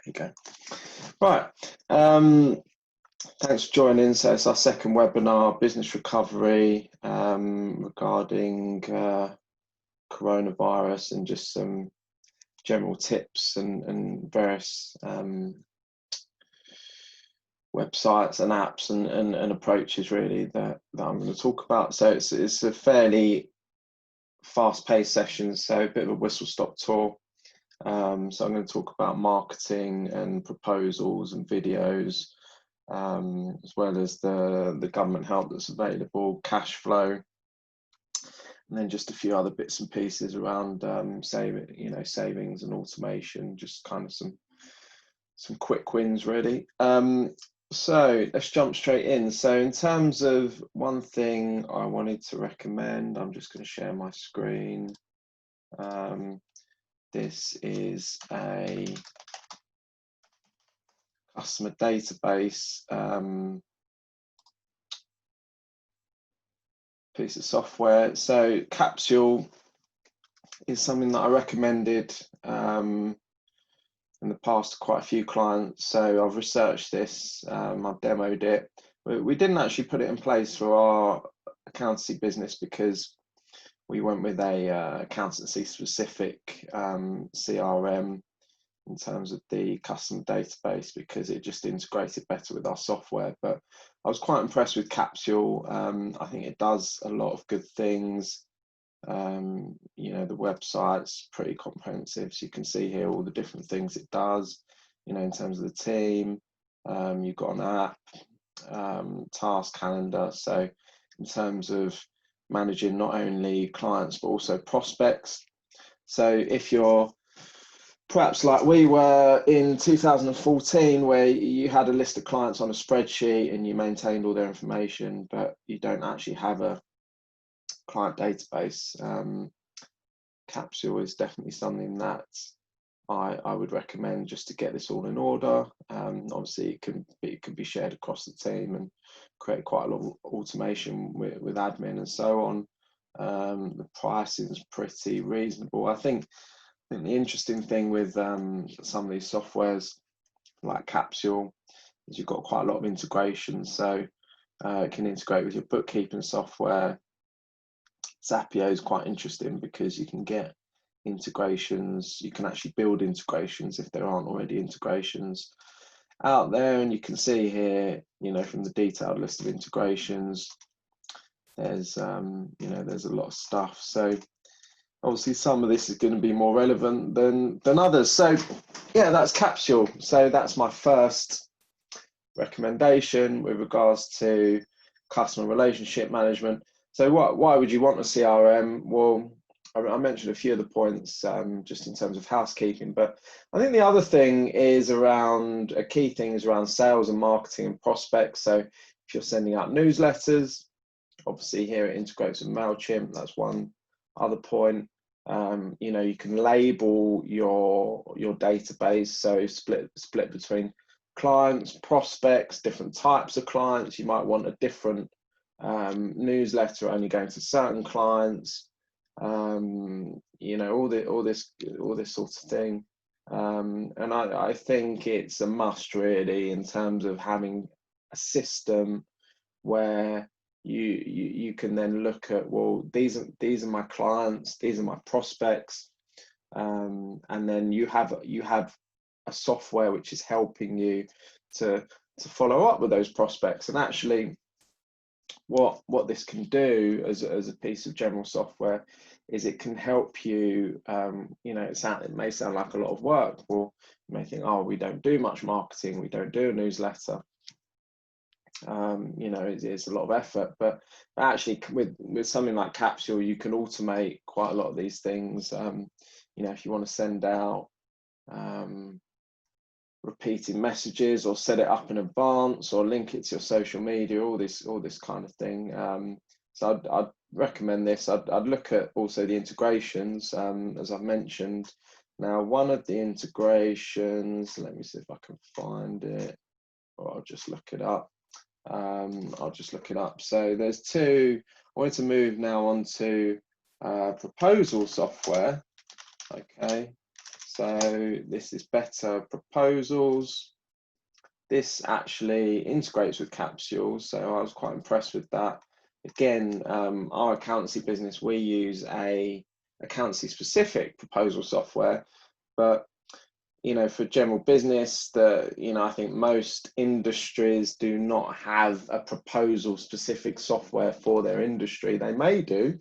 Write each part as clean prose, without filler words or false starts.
you go. Right. Thanks for joining. So it's our second webinar, business recovery, regarding coronavirus and just some general tips and various websites and apps and approaches really that I'm going to talk about. So it's a fairly fast-paced session, so a bit of a whistle-stop tour. So I'm going to talk about marketing and proposals and videos, as well as the government help that's available, cash flow, and then just a few other bits and pieces around savings and automation, just kind of some quick wins really. So let's jump straight in. So in terms of one thing I wanted to recommend, I'm just going to share my screen. This is a customer database piece of software. So Capsule is something that I recommended in the past to quite a few clients. So I've researched this, I've demoed it. We didn't actually put it in place for our accountancy business because we went with a accountancy specific CRM in terms of the customer database because it just integrated better with our software. But I was quite impressed with Capsule. I think it does a lot of good things. The website's pretty comprehensive, so you can see here all the different things it does, in terms of the team. You've got an app, task calendar. So in terms of managing not only clients but also prospects. So if you're perhaps like we were in 2014, where you had a list of clients on a spreadsheet and you maintained all their information, but you don't actually have a client database, Capsule is definitely something that I would recommend just to get this all in order. Obviously it can be shared across the team and create quite a lot of automation with admin and so on. The pricing is pretty reasonable. I think the interesting thing with some of these softwares like Capsule is you've got quite a lot of integration. So it can integrate with your bookkeeping software. Zapier is quite interesting because you can get integrations. You can actually build integrations if there aren't already integrations out there. And you can see here, from the detailed list of integrations, there's there's a lot of stuff. So obviously some of this is going to be more relevant than others. So yeah, that's Capsule. So that's my first recommendation with regards to customer relationship management. So why would you want a CRM? Well, I mentioned a few of the points just in terms of housekeeping, but I think the other thing is a key thing is around sales and marketing and prospects. So if you're sending out newsletters, obviously here it integrates with MailChimp. That's one other point. You can label your database, so split between clients, prospects, different types of clients. You might want a different newsletter only going to certain clients. All this sort of thing. And I think it's a must really in terms of having a system where you can then look at, well, these are my clients, these are my prospects, and then you have a software which is helping you to follow up with those prospects. And actually what this can do as a piece of general software is it can help you, it may sound like a lot of work. Well, you may think, oh, we don't do much marketing, we don't do a newsletter. It's a lot of effort, but actually with something like Capsule, you can automate quite a lot of these things. If you want to send out repeating messages or set it up in advance or link it to your social media, all this kind of thing. So I'd recommend this. I'd look at also the integrations, as I've mentioned. Now, one of the integrations, let me see if I can find it, or I'll just look it up. So there's two. I want to move now on to proposal software. Okay, So this is Better Proposals. This actually integrates with Capsule, so I was quite impressed with that. Again, our accountancy business, we use a accountancy specific proposal software, but for general business, I think most industries do not have a proposal specific software for their industry. They may do.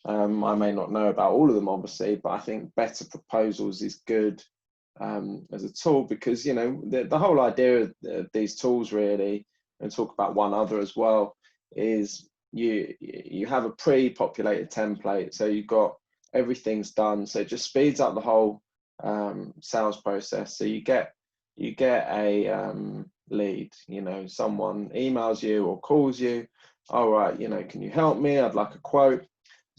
I may not know about all of them, obviously, but I think Better Proposals is good as a tool, because the whole idea of these tools, really, and talk about one other as well, is you have a pre-populated template, so you've got everything's done, so it just speeds up the whole sales process. So you get a lead, someone emails you or calls you, all right, can you help me, I'd like a quote.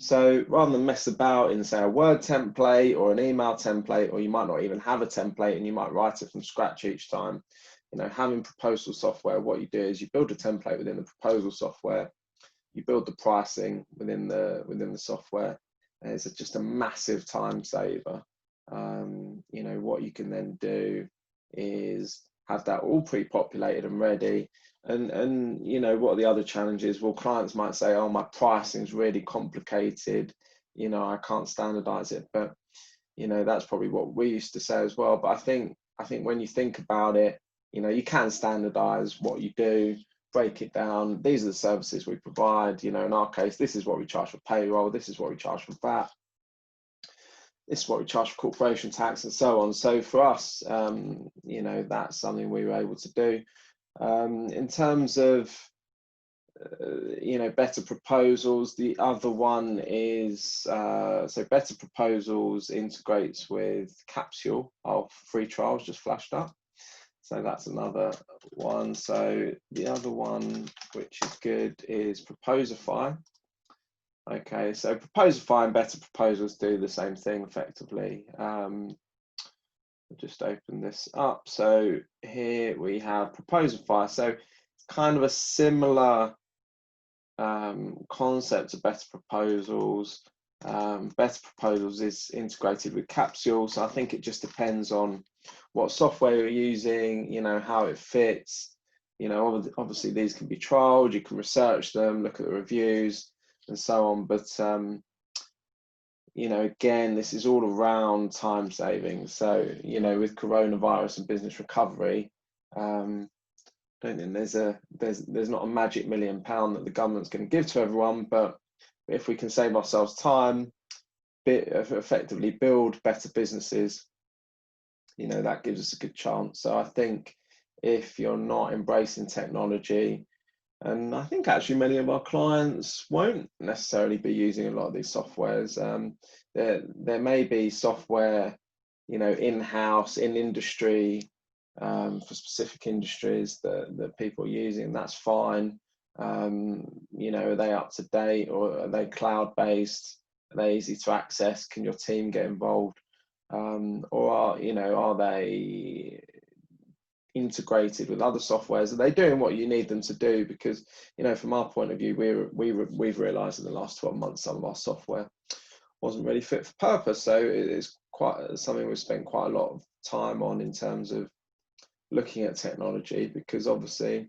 So rather than mess about in, say, a Word template or an email template, or you might not even have a template and you might write it from scratch each time, having proposal software, what you do is you build a template within the proposal software, you build the pricing within the software, and it's just a massive time saver. What you can then do is have that all pre-populated and ready. And what are the other challenges? Well, clients might say, oh, my pricing is really complicated, I can't standardize it. But that's probably what we used to say as well. But I think when you think about it, you can standardize what you do, break it down. These are the services we provide. In our case, this is what we charge for payroll, this is what we charge for VAT, this is what we charge for corporation tax, and so on. So for us, that's something we were able to do. In terms of Better Proposals, the other one is so Better Proposals integrates with Capsule. Our free trials just flashed up, so that's another one. So the other one which is good is Proposify. Okay, so Proposify and Better Proposals do the same thing effectively. I'll just open this up. So here we have Proposify. So it's kind of a similar concept of Better Proposals. Better Proposals is integrated with Capsule, so I think it just depends on what software you're using, how it fits. Obviously these can be trialed, you can research them, look at the reviews and so on, but again, this is all around time savings. So with coronavirus and business recovery, I don't think there's not a magic £1 million that the government's going to give to everyone, but if we can save ourselves time, effectively build better businesses, that gives us a good chance. So I think if you're not embracing technology, and I think actually many of our clients won't necessarily be using a lot of these softwares. There may be software, in-house, in industry, for specific industries that people are using. That's fine. Are they up to date, or are they cloud-based? Are they easy to access? Can your team get involved? Or are they integrated with other softwares? Are they doing what you need them to do? Because from our point of view, we've realized in the last 12 months some of our software wasn't really fit for purpose. So it's quite something we've spent quite a lot of time on in terms of looking at technology, because obviously,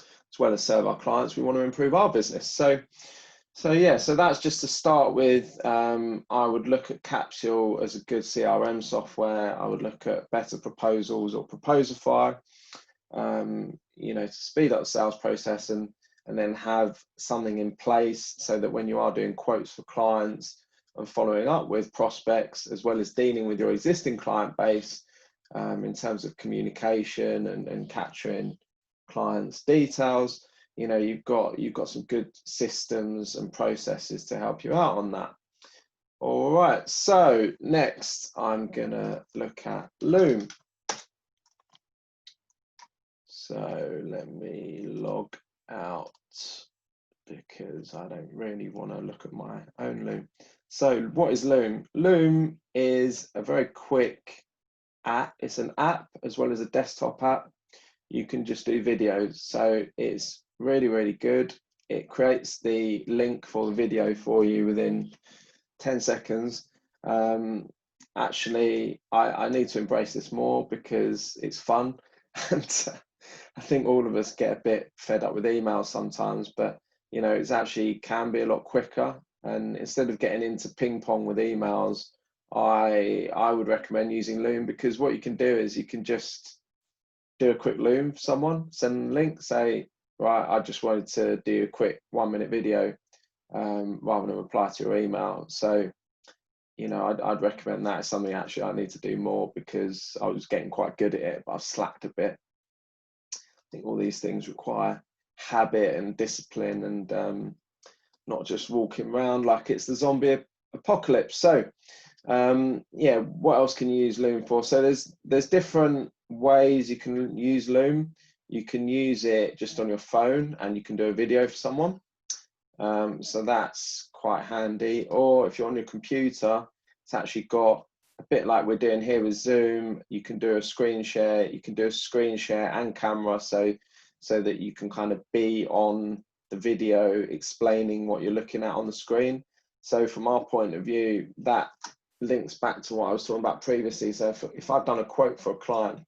as well as serve our clients, we want to improve our business. So that's just to start with. I would look at Capsule as a good CRM software. I would look at Better Proposals or Proposify, to speed up the sales process and then have something in place so that when you are doing quotes for clients and following up with prospects, as well as dealing with your existing client base, in terms of communication and capturing clients' details, you've got some good systems and processes to help you out on that. All right, so next I'm gonna look at Loom. So let me log out because I don't really want to look at my own Loom. So what is Loom? Loom is a very quick app. It's an app as well as a desktop app. You can just do videos. So it's really, really good. It creates the link for the video for you within 10 seconds. actually I need to embrace this more because it's fun. And I think all of us get a bit fed up with emails sometimes, but you know, it's actually can be a lot quicker. And instead of getting into ping pong with emails, I would recommend using Loom, because what you can do is you can just do a quick Loom for someone, send a link, say, right, I just wanted to do a quick 1-minute video, rather than reply to your email. So, you know, I'd recommend that as something actually I need to do more, because I was getting quite good at it, but I've slacked a bit. I think all these things require habit and discipline, and not just walking around like it's the zombie apocalypse. So yeah, what else can you use Loom for? So there's different ways you can use Loom. You can use it just on your phone and you can do a video for someone. So that's quite handy. Or if you're on your computer, it's actually got a bit like we're doing here with Zoom. You can do a screen share. You can do a screen share and camera, so that you can kind of be on the video explaining what you're looking at on the screen. So from our point of view, that links back to what I was talking about previously. So if I've done a quote for a client,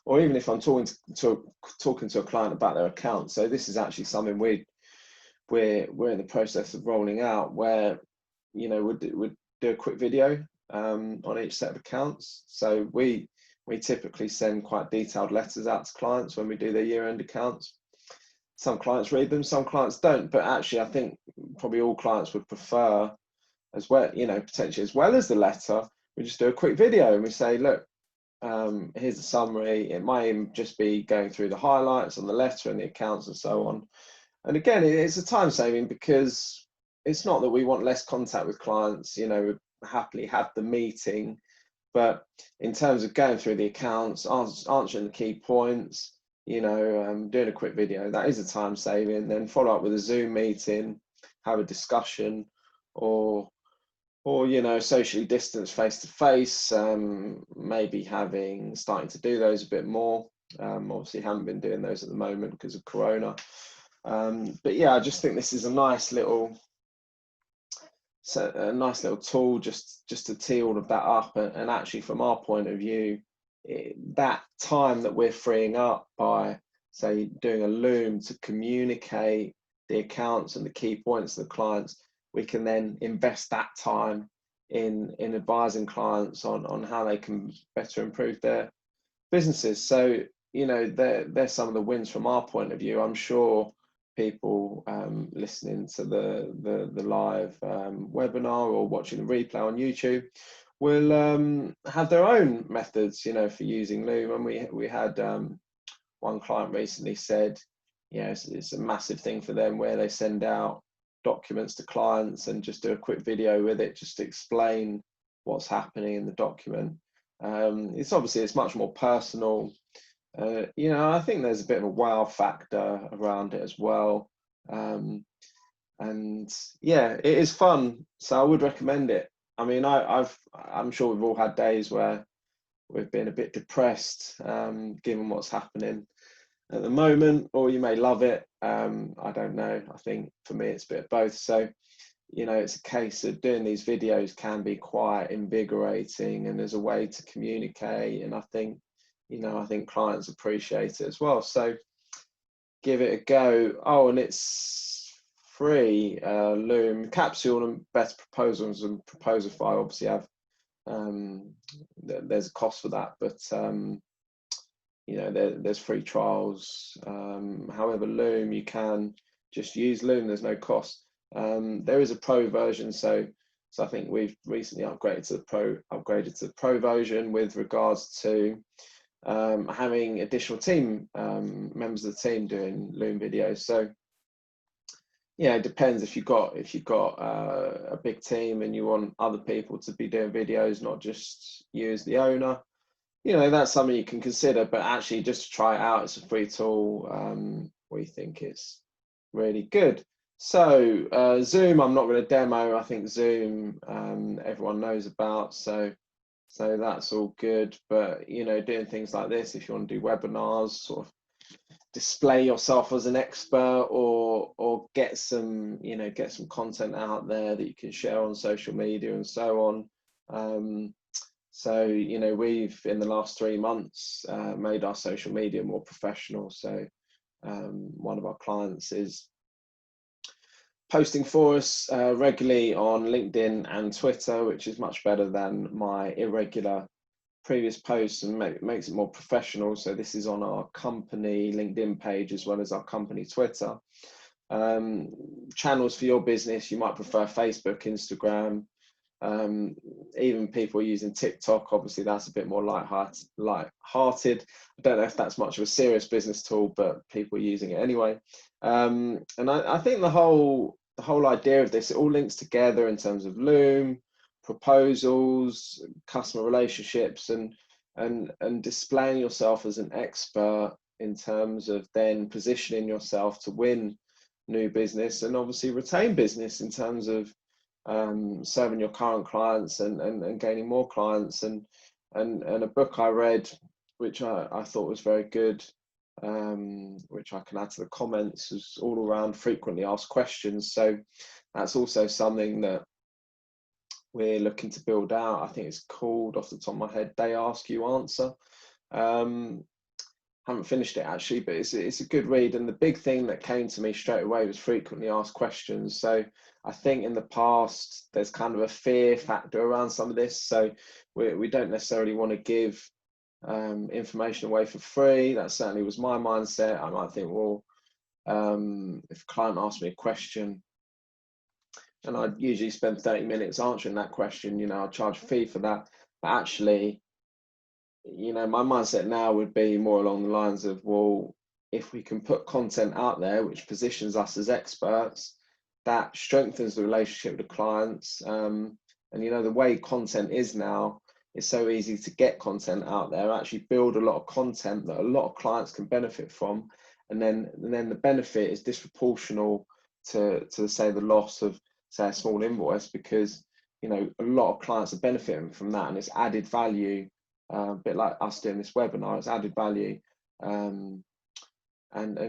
or even if I'm talking to a client about their account, so this is actually something we're in the process of rolling out, where, you know, we'd do a quick video on each set of accounts. So we typically send quite detailed letters out to clients when we do their year-end accounts. Some clients read them, some clients don't, but actually I think probably all clients would prefer, as well, you know, potentially as well as the letter, we just do a quick video and we say, look, here's a summary. It might even just be going through the highlights on the letter and the accounts and so on. And again, it's a time saving, because it's not that we want less contact with clients. You know, we happily have the meeting, but in terms of going through the accounts, answering the key points, you know, doing a quick video, that is a time saving. Then follow up with a Zoom meeting, have a discussion, or you know, socially distanced face to face, maybe starting to do those a bit more. Obviously haven't been doing those at the moment because of Corona. But yeah, I just think this is a nice little tool just to tee all of that up. And actually, from our point of view, that time that we're freeing up by, say, doing a Loom to communicate the accounts and the key points of the clients, we can then invest that time in advising clients on how they can better improve their businesses. So, you know, they're some of the wins from our point of view. I'm sure people listening to the live webinar or watching the replay on YouTube will have their own methods, you know, for using Loom. And we had one client recently said, you know, it's a massive thing for them where they send out documents to clients and just do a quick video with it, just to explain what's happening in the document. It's much more personal. You know, I think there's a bit of a wow factor around it as well. And yeah, it is fun. So I would recommend it. I mean, I'm sure we've all had days where we've been a bit depressed, given what's happening at the moment, or you may love it. I don't know. I think for me, it's a bit of both. So, you know, it's a case of doing these videos can be quite invigorating, and there's a way to communicate. And I think, you know, I think clients appreciate it as well. So give it a go. Oh, and it's free. Loom, Capsule, and Better Proposals and Proposify obviously have, there's a cost for that, but you know, there's free trials. However, Loom, you can just use Loom. There's no cost. There is a pro version, so I think we've recently upgraded to the pro version with regards to having additional team members of the team doing Loom videos. So yeah, it depends. If you've got a big team and you want other people to be doing videos, not just you as the owner, you know, that's something you can consider. But actually, just to try it out, it's a free tool. We think it's really good. So Zoom, I'm not going to demo. I think Zoom, everyone knows about. So that's all good. But, you know, doing things like this, if you want to do webinars, sort of display yourself as an expert, or get some content out there that you can share on social media and so on. So, you know, we've in the last 3 months made our social media more professional. So one of our clients is posting for us regularly on LinkedIn and Twitter, which is much better than my irregular previous posts, and makes it more professional. So this is on our company LinkedIn page as well as our company Twitter. Channels for your business, you might prefer Facebook, Instagram, even people using TikTok. Obviously that's a bit more light-hearted. I don't know if that's much of a serious business tool, but people are using it anyway. And I think the whole idea of this, it all links together in terms of Loom, proposals, customer relationships, and displaying yourself as an expert in terms of then positioning yourself to win new business and obviously retain business in terms of serving your current clients and gaining more clients. And a book I read, which I thought was very good, which I can add to the comments, is all around frequently asked questions. So that's also something that we're looking to build out. I think it's called, off the top of my head, They Ask You Answer. Haven't finished it actually, but it's a good read. And the big thing that came to me straight away was frequently asked questions. So I think in the past there's kind of a fear factor around some of this. So we don't necessarily want to give information away for free. That certainly was my mindset. I might think, well, if a client asks me a question and I'd usually spend 30 minutes answering that question, you know, I'll charge a fee for that. But actually, you know, my mindset now would be more along the lines of, well, if we can put content out there which positions us as experts, that strengthens the relationship with the clients. And you know, the way content is now, it's so easy to get content out there, actually build a lot of content that a lot of clients can benefit from, and then the benefit is disproportional to say the loss of, say, a small invoice, because you know a lot of clients are benefiting from that, and it's added value. A bit like us doing this webinar, it's added value, and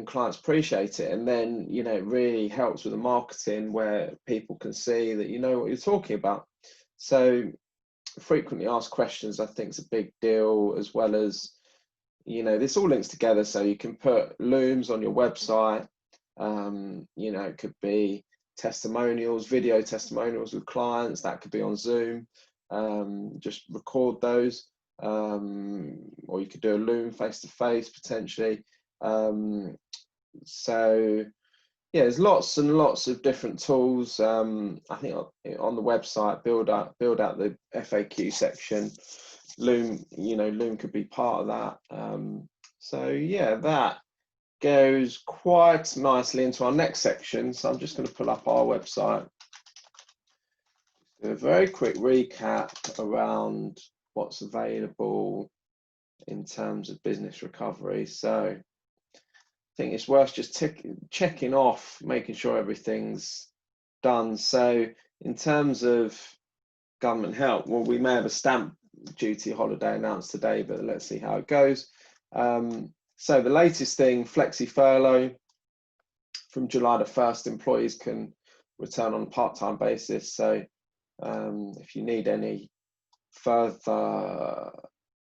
clients appreciate it. And then, you know, it really helps with the marketing where people can see that you know what you're talking about. So frequently asked questions, I think, is a big deal, as well as, you know, this all links together. So you can put Looms on your website. You know, it could be testimonials, video testimonials with clients. That could be on Zoom. Just record those. Or you could do a Loom face-to-face potentially. So yeah, there's lots and lots of different tools. I think on the website, build out the FAQ section. Loom, you know, Loom could be part of that. So yeah, that goes quite nicely into our next section. So I'm just going to pull up our website. Do a very quick recap around what's available in terms of business recovery. So I think it's worth just checking off, making sure everything's done. So in terms of government help, well, we may have a stamp duty holiday announced today, but let's see how it goes. So the latest thing, Flexi Furlough, from July the 1st, employees can return on a part-time basis. So if you need any further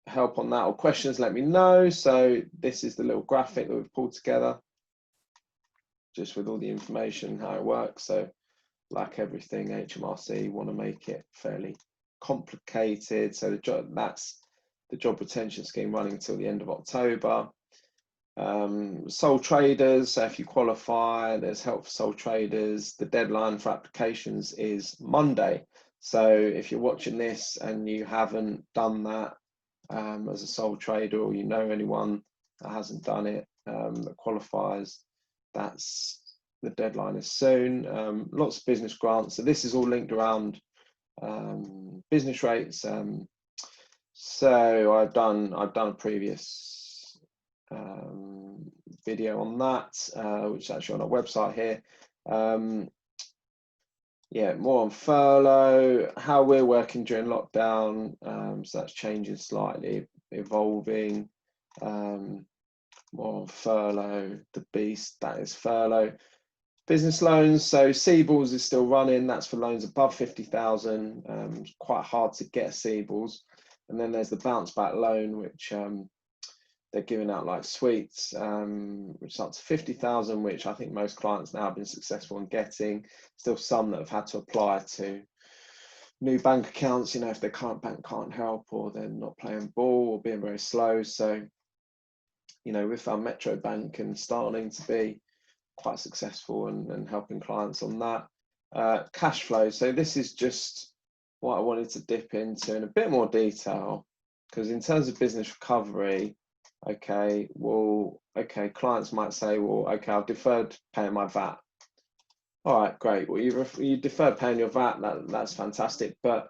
help on that or questions, let me know. So this is the little graphic that we've pulled together, just with all the information, how it works. So like everything, HMRC want to make it fairly complicated. So that's the job retention scheme running until the end of October. Sole traders, so if you qualify, there's help for sole traders. The deadline for applications is Monday. So if you're watching this and you haven't done that as a sole trader, or you know anyone that hasn't done it that qualifies, that's the deadline is soon. Lots of business grants. So this is all linked around business rates. So I've done a previous video on that, which is actually on our website here. Yeah, more on furlough, how we're working during lockdown. So that's changing slightly, evolving. More on furlough, the beast that is furlough. Business loans, so CBILS is still running. That's for loans above 50,000. It's quite hard to get CBILS. And then there's the bounce back loan, which they're giving out like sweets, which is up to 50,000, which I think most clients now have been successful in getting. Still some that have had to apply to new bank accounts, you know, if their current bank can't help, or they're not playing ball, or being very slow. So, you know, we found Metro Bank and Starling to be quite successful and helping clients on that. Cash flow. So this is just what I wanted to dip into in a bit more detail, because in terms of business recovery, okay, well, okay, clients might say, well, okay, I've deferred paying my VAT. All right, great. Well, you deferred paying your VAT. That's fantastic. But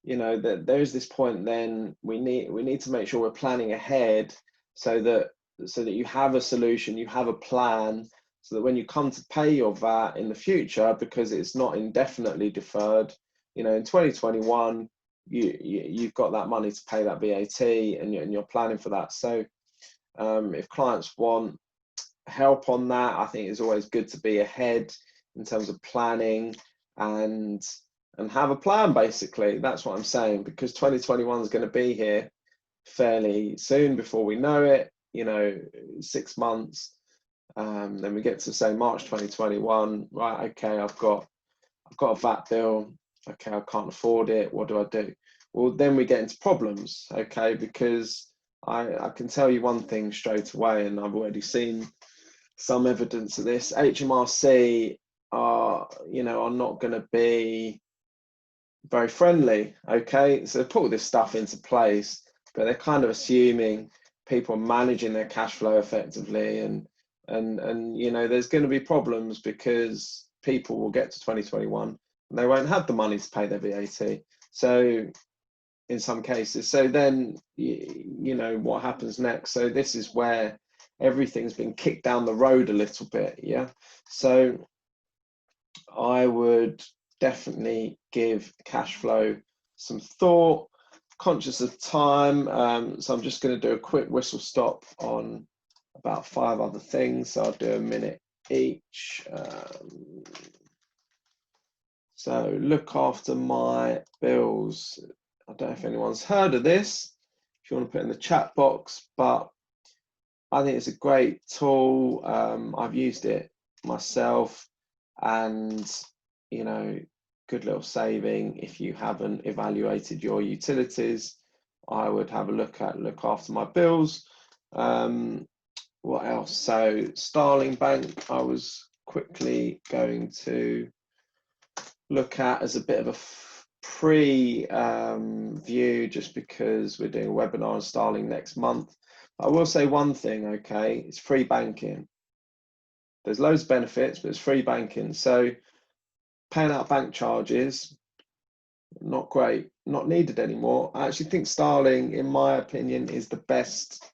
you know that there is this point. Then we need to make sure we're planning ahead, so that you have a solution, you have a plan, so that when you come to pay your VAT in the future, because it's not indefinitely deferred, you know, in 2021, you've got that money to pay that VAT, and you're planning for that. So if clients want help on that, I think it's always good to be ahead in terms of planning and have a plan. Basically, that's what I'm saying, because 2021 is going to be here fairly soon before we know it, you know, 6 months. Then we get to say March 2021, right? Okay, I've got a VAT bill. Okay, I can't afford it. What do I do? Well, then we get into problems, okay, because I can tell you one thing straight away, and I've already seen some evidence of this. HMRC are not going to be very friendly, okay? So they put all this stuff into place, but they're kind of assuming people are managing their cash flow effectively, and you know, there's going to be problems, because people will get to 2021 and they won't have the money to pay their VAT. So in some cases, so then you know what happens next. So this is where everything's been kicked down the road a little bit, yeah. So I would definitely give cash flow some thought, conscious of time. So I'm just going to do a quick whistle stop on about 5 other things. So I'll do a minute each. So look after my bills. I don't know if anyone's heard of this. If you want to put it in the chat box, but I think it's a great tool. I've used it myself, and you know, good little saving. If you haven't evaluated your utilities, I would have a look after my bills. What else? So Starling Bank, I was quickly going to look at as a bit of a view, just because we're doing a webinar on Starling next month. I will say one thing, okay, it's free banking. There's loads of benefits, but it's free banking. So paying out bank charges, not great, not needed anymore. I actually think Starling, in my opinion, is the best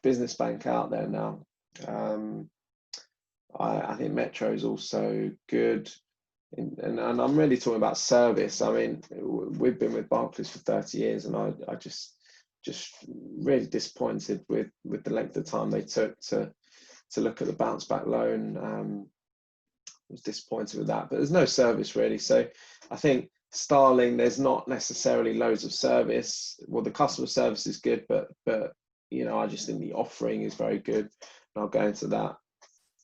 business bank out there now. I think Metro is also good. And I'm really talking about service. I mean, we've been with Barclays for 30 years, and I just really disappointed with the length of time they took to look at the bounce back loan. Was disappointed with that, but there's no service really. So I think Starling, there's not necessarily loads of service. Well, the customer service is good, but you know, I just think the offering is very good, and I'll go into that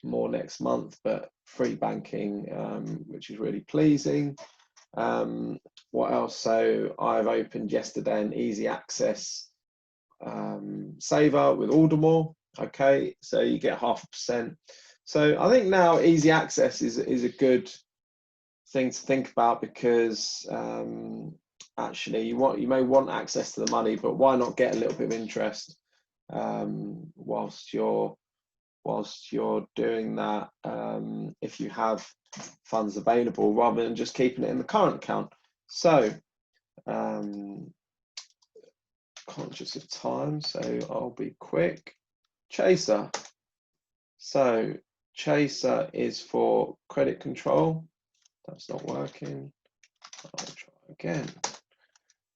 more next month. But free banking, which is really pleasing. What else? So I've opened yesterday an easy access saver with Aldermore. Okay, so you get 0.5%. So I think now easy access is a good thing to think about, because actually you may want access to the money, but why not get a little bit of interest whilst you're doing that, if you have funds available, rather than just keeping it in the current account. So conscious of time, so I'll be quick. Chaser. So Chaser is for credit control. That's not working. I'll try again.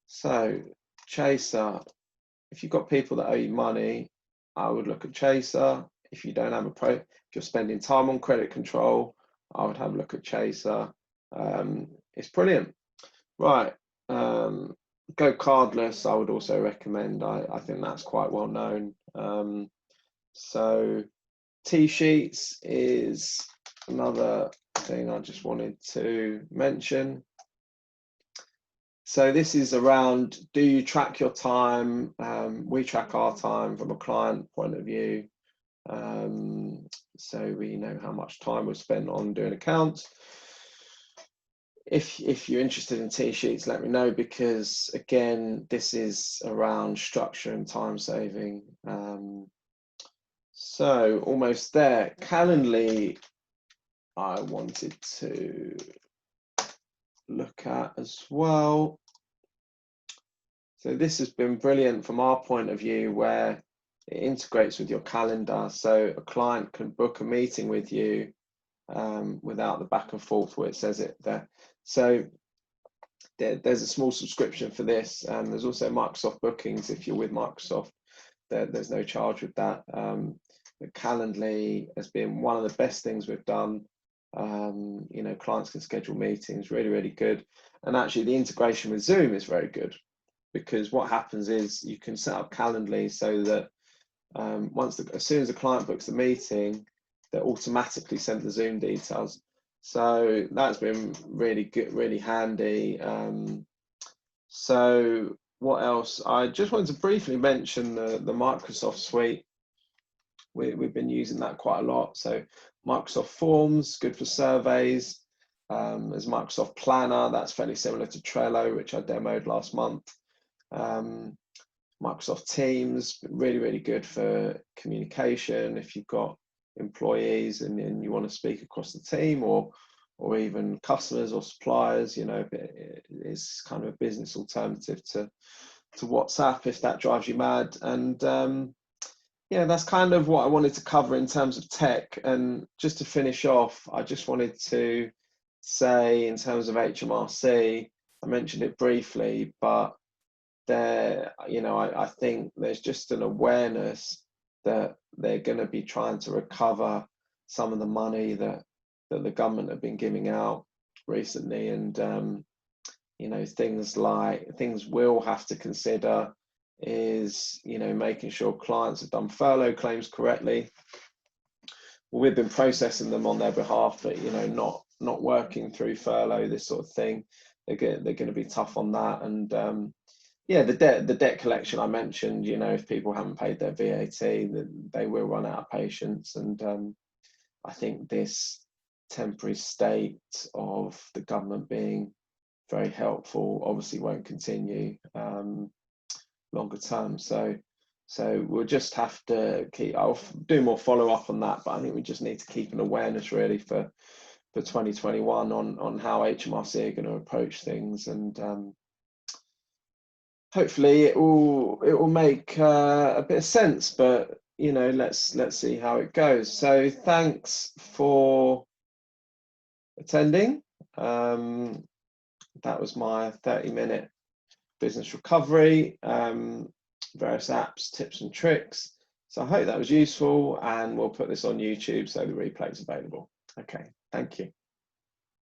So Chaser, if you've got people that owe you money, I would look at Chaser. if you don't have if you're spending time on credit control, I would have a look at Chaser. It's brilliant. Right, go cardless, I would also recommend. I think that's quite well known. So T-sheets is another thing I just wanted to mention. So this is around, do you track your time? We track our time from a client point of view. So we know how much time we've spent on doing accounts. If you're interested in T-sheets, let me know, because again, this is around structure and time saving. So almost there. Calendly, I wanted to look at as well. So this has been brilliant from our point of view, where it integrates with your calendar, so a client can book a meeting with you without the back and forth where it says it there. So there's a small subscription for this, and there's also Microsoft Bookings. If you're with Microsoft, there's no charge with that. Calendly has been one of the best things we've done. You know, clients can schedule meetings, really good. And actually the integration with Zoom is very good, because what happens is you can set up Calendly so that as soon as the client books the meeting, they automatically send the Zoom details. So that's been really good, really handy. So what else? I just wanted to briefly mention the Microsoft suite. We've been using that quite a lot. So Microsoft Forms, good for surveys. There's Microsoft Planner, that's fairly similar to Trello, which I demoed last month. Microsoft Teams, really good for communication. If you've got employees and you want to speak across the team, or even customers or suppliers, you know, it's kind of a business alternative to WhatsApp if that drives you mad. And yeah, that's kind of what I wanted to cover in terms of tech. And just to finish off, I just wanted to say, in terms of HMRC, I mentioned it briefly, but there, you know, I think there's just an awareness that they're going to be trying to recover some of the money that the government have been giving out recently. And you know, things we'll have to consider is, you know, making sure clients have done furlough claims correctly. We've been processing them on their behalf, but, you know, not working through furlough, this sort of thing, they're going to be tough on that. And yeah, the debt collection I mentioned, you know, if people haven't paid their VAT, then they will run out of patience. And I think this temporary state of the government being very helpful obviously won't continue longer term. So we'll just have to I'll do more follow up on that, but I think we just need to keep an awareness really for 2021 on how HMRC are going to approach things. And hopefully it will make a bit of sense, but, you know, let's see how it goes. So thanks for attending. That was my 30-minute business recovery, various apps, tips and tricks. So I hope that was useful, and we'll put this on YouTube so the replay is available. Okay, thank you.